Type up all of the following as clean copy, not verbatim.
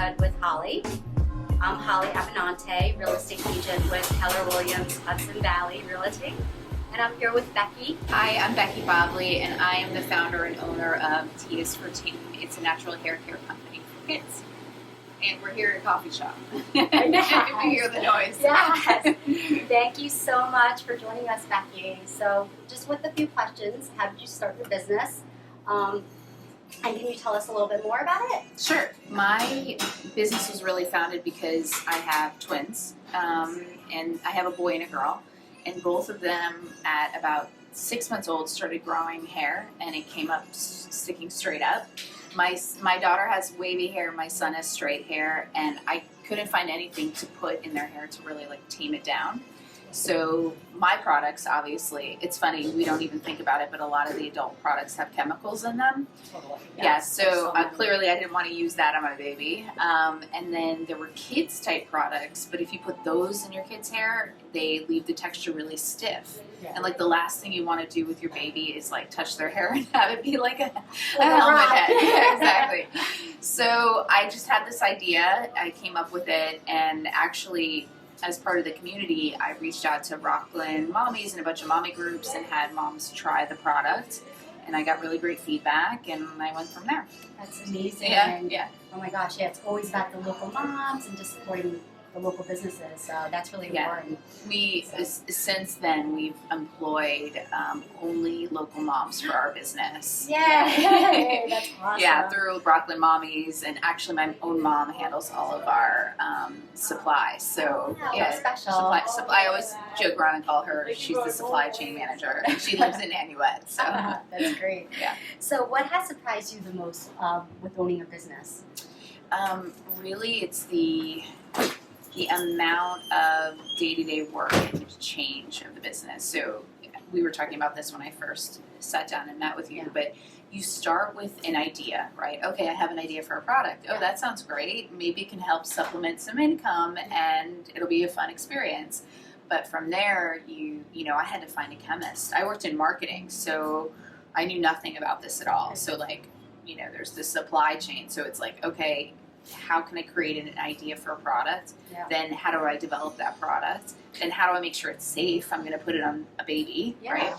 Neighborhood with Holly. I'm Holly Avenante, real estate agent with Keller Williams Hudson Valley Realty. And I'm here with Becky. Hi, I'm Becky Bavli, and I am the founder and owner of T is for Tame. It's a natural hair care company for kids. And we're here at a coffee shop. If you hear the noise. Yes. Thank you so much for joining us, Becky. So just with a few questions, how did you start your business? And can you tell us a little bit more about it? Sure. My business was really founded because I have twins, and I have a boy and a girl. And both of them at about 6 months old started growing hair, and it came up sticking straight up. My daughter has wavy hair, my son has straight hair, and I couldn't find anything to put in their hair to really like tame it down. So my products, obviously, it's funny, we don't even think about it, but a lot of the adult products have chemicals in them. Totally. Yeah, so clearly I didn't want to use that on my baby. And then there were kids type products, but if you put those in your kid's hair, they leave the texture really stiff. Yeah. And like the last thing you want to do with your baby is like touch their hair and have it be like a helmet head. Yeah, exactly. So I just had this idea, I came up with it, and actually as part of the community, I reached out to Rockland mommies and a bunch of mommy groups and had moms try the product. And I got really great feedback, and I went from there. That's amazing. Yeah. Oh my gosh, yeah, it's always about the local moms and just supporting the local businesses. So that's really important. Since then, we've employed only local moms for our business. Yay! That's awesome. Yeah, through Rockland Mommies, and actually my own mom handles all of our supply. So Wow, yeah, that's special. supply. I always joke around and call her, she's the supply chain manager, and she lives in Nanuet. So that's great. Yeah. So what has surprised you the most with owning your business? Really, it's the amount of day-to-day work and change of the business. So we were talking about this when I first sat down and met with you, but you start with an idea, right? Okay, I have an idea for a product. Oh, that sounds great. Maybe it can help supplement some income and it'll be a fun experience. But from there, you know, I had to find a chemist. I worked in marketing, so I knew nothing about this at all. So like, you know, there's the supply chain. So it's like, okay, how can I create an idea for a product? Yeah. Then how do I develop that product? Then how do I make sure it's safe? I'm going to put it on a baby, right?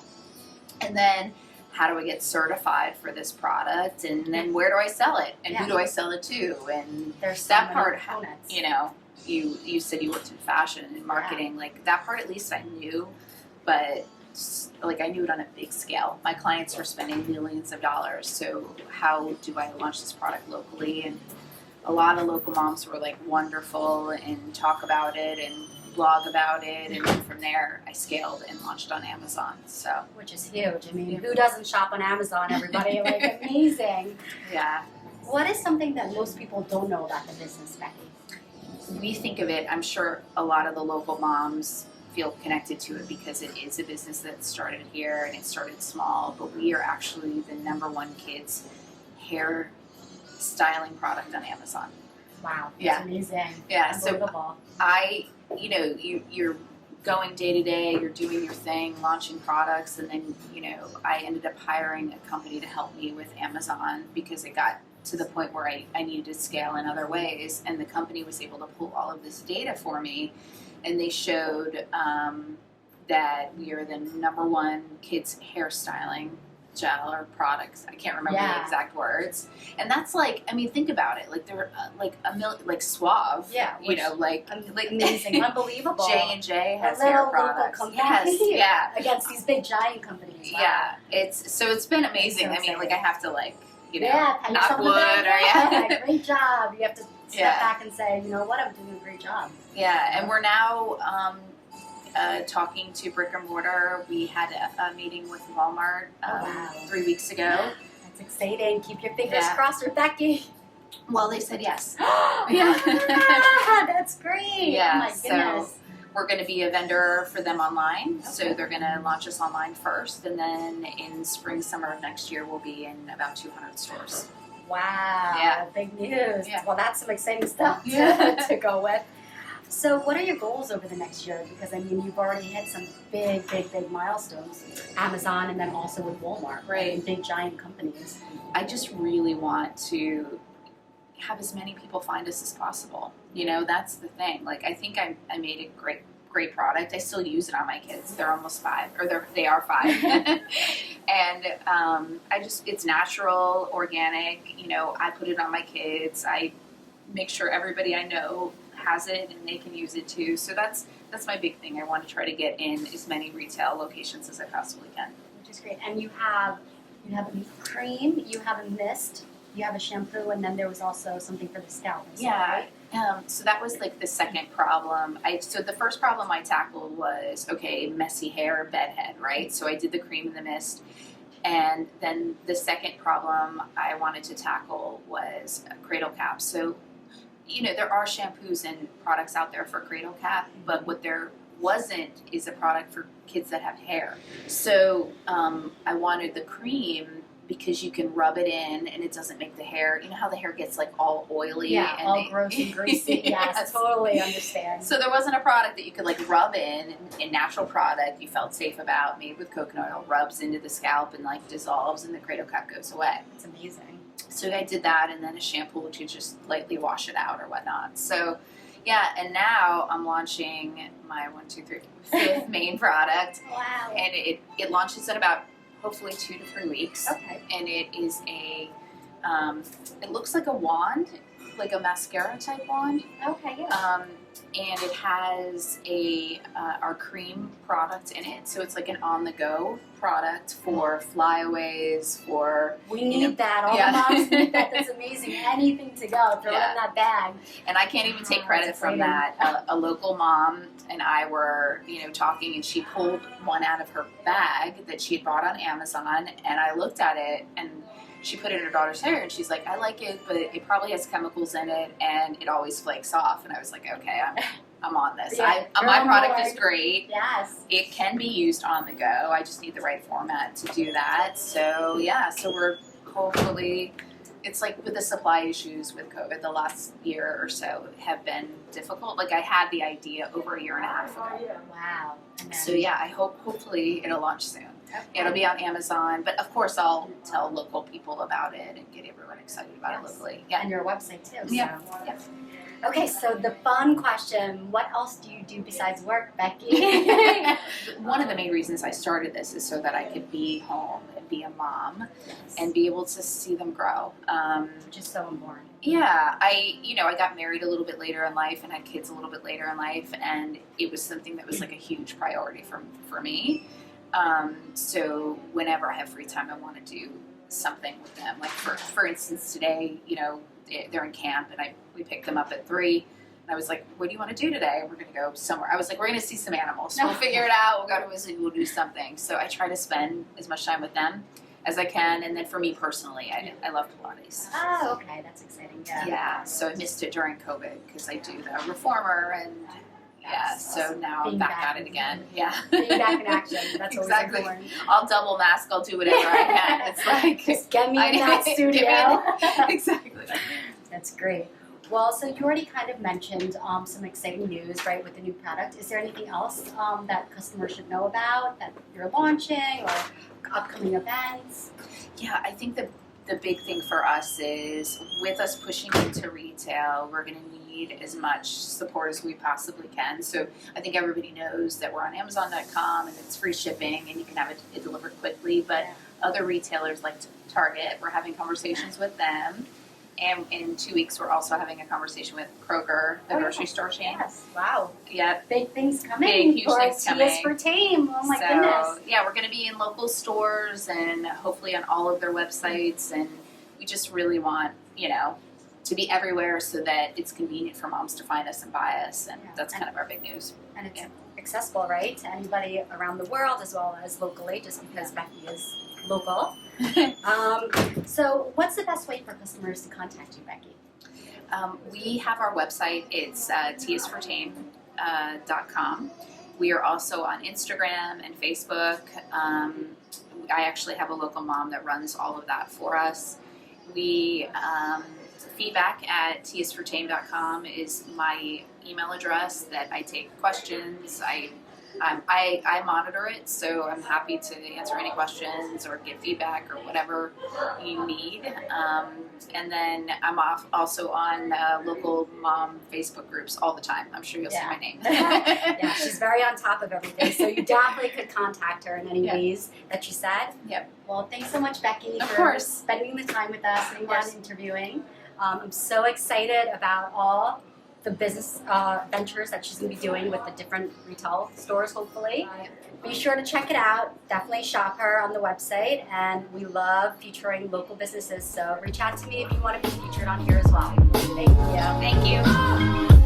And then how do I get certified for this product? And then where do I sell it? And who do I sell it to? And there's that part, you know, you said you worked in fashion and marketing. Like that part, at least I knew, but like I knew it on a big scale. My clients were spending millions of dollars. So how do I launch this product locally? And a lot of local moms were like wonderful and talk about it and blog about it, and then from there I scaled and launched on Amazon. So, which is huge. I mean, who doesn't shop on Amazon? Everybody, like amazing. Yeah. What is something that most people don't know about the business, Becky? We think of it. I'm sure a lot of the local moms feel connected to it because it is a business that started here and it started small. But we are actually the #1 kids hair styling product on Amazon. Wow, that's amazing. Yeah, so you know, you're going day to day, you're doing your thing, launching products, and then, you know, I ended up hiring a company to help me with Amazon because it got to the point where I needed to scale in other ways, and the company was able to pull all of this data for me, and they showed that we are the #1 kids hairstyling gel or products. I can't remember the exact words. And that's like, I mean, think about it. Like they're like Suave. Yeah. You know, like amazing, unbelievable. J&J has hair products. Yes. Yeah. Against these big giant companies. Wow. Yeah. It's been amazing. I mean, like I have to like, you know, knock wood or great job. You have to step back and say, you know what, I'm doing a great job. Yeah. And we're now talking to brick and mortar. We had a meeting with Walmart 3 weeks ago. That's exciting. Keep your fingers crossed with Becky. Well, they said yes. Yeah, that's great. Yeah, oh my goodness. So we're going to be a vendor for them online. So they're going to launch us online first, and then in spring, summer of next year, we'll be in about 200 stores. Wow. Yeah. Big news. Yeah. Well, that's some exciting stuff to go with. So what are your goals over the next year? Because, I mean, you've already hit some big milestones. Amazon and then also with Walmart. Right. And big, giant companies. I just really want to have as many people find us as possible. You know, that's the thing. Like, I think I made a great product. I still use it on my kids. They're almost 5, or they are 5. And it's natural, organic. You know, I put it on my kids. I make sure everybody I know has it and they can use it too. So that's my big thing. I want to try to get in as many retail locations as I possibly can. Which is great. And you have a cream, you have a mist, you have a shampoo, and then there was also something for the scalp. Yeah. So that was like the second problem. So the first problem I tackled was, okay, messy hair, bedhead, right? So I did the cream and the mist. And then the second problem I wanted to tackle was a cradle cap. So, you know, there are shampoos and products out there for cradle cap, but what there wasn't is a product for kids that have hair. So I wanted the cream because you can rub it in and it doesn't make the hair, you know how the hair gets like all oily? Yeah, and all gross and greasy. Yes, totally understand. So there wasn't a product that you could like rub in, a natural product you felt safe about, made with coconut oil, rubs into the scalp and like dissolves and the cradle cap goes away. It's amazing. So I did that, and then a shampoo to just lightly wash it out or whatnot. So yeah, and now I'm launching my 5th main product. Wow. And it launches in about hopefully 2 to 3 weeks. Okay. And it is it looks like a wand, like a mascara type wand. Okay, yeah. And it has our cream product in it, so it's like an on-the-go product for flyaways, for We need that. All the moms need that. That's amazing. Anything to go. Throw it in that bag. And I can't even take credit that's from exciting. that. A local mom and I were, you know, talking, and she pulled one out of her bag that she had bought on Amazon, and I looked at it, and she put it in her daughter's hair, and she's like, I like it, but it probably has chemicals in it, and it always flakes off. And I was like, okay, I'm on this. Yeah, My you're product on is board. great. Yes. It can be used on the go. I just need the right format to do that. So yeah, so we're hopefully, it's like with the supply issues with COVID, the last year or so have been difficult. Like I had the idea over a year and a half ago. Wow. And then- So yeah, hopefully it'll launch soon. Okay. It'll be on Amazon, but of course I'll tell local people about it and get everyone excited about it locally. Yeah. And your website too. So. Yeah. Yeah. Okay, so the fun question: what else do you do besides work, Becky? One of the main reasons I started this is so that I could be home and be a mom and be able to see them grow. Which is so important. Yeah, I got married a little bit later in life and had kids a little bit later in life, and it was something that was like a huge priority for me. So whenever I have free time, I want to do something with them. Like for instance, today, you know, they're in camp, and we picked them up at 3. And I was like, "What do you want to do today?" We're going to go somewhere. I was like, "We're going to see some animals. We'll figure it out. We'll go to a zoo. We'll do something." So I try to spend as much time with them as I can. And then for me personally, I love Pilates. Oh, okay, that's exciting. Yeah. Yeah. So I missed it during COVID because I do the reformer and. Yeah, so now Being I'm back back. at it again. Yeah. Being back in action. That's always Exactly. important. I'll double mask, I'll do whatever I can. It's like Just get me I in know. that Get me studio. exactly. That's great. Well, so you already kind of mentioned some exciting news, right, with the new product. Is there anything else that customers should know about that you're launching or upcoming events? Yeah, I think the big thing for us is with us pushing into retail, we're going to need as much support as we possibly can. So I think everybody knows that we're on Amazon.com and it's free shipping and you can have it delivered quickly. But other retailers like Target, we're having conversations with them. And in 2 weeks, we're also having a conversation with Kroger, the grocery store chain. Yes. Wow. Yep. Big things coming. Big, huge for things T is coming. for Tame. Oh my So, goodness. yeah, we're going to be in local stores and hopefully on all of their websites. And we just really want, you know, to be everywhere so that it's convenient for moms to find us and buy us. And that's kind of our big news. And it's accessible, right, to anybody around the world as well as locally, just because Becky is local. So what's the best way for customers to contact you, Becky? We have our website. It's tsfortame.com. We are also on Instagram and Facebook. I actually have a local mom that runs all of that for us. We feedback at tsfortame.com is my email address that I take questions. I I monitor it, so I'm happy to answer any questions or give feedback or whatever you need. And then I'm also on local mom Facebook groups all the time. I'm sure you'll see my name. Yeah, she's very on top of everything, so you definitely could contact her in any ways that you said. Yep. Well, thanks so much, Becky, Of for course. spending the time with us, sitting down and interviewing. I'm so excited about all the business ventures that she's going to be doing with the different retail stores, hopefully. Be sure to check it out. Definitely shop her on the website, and we love featuring local businesses, so reach out to me if you want to be featured on here as well. Thank you. Thank you.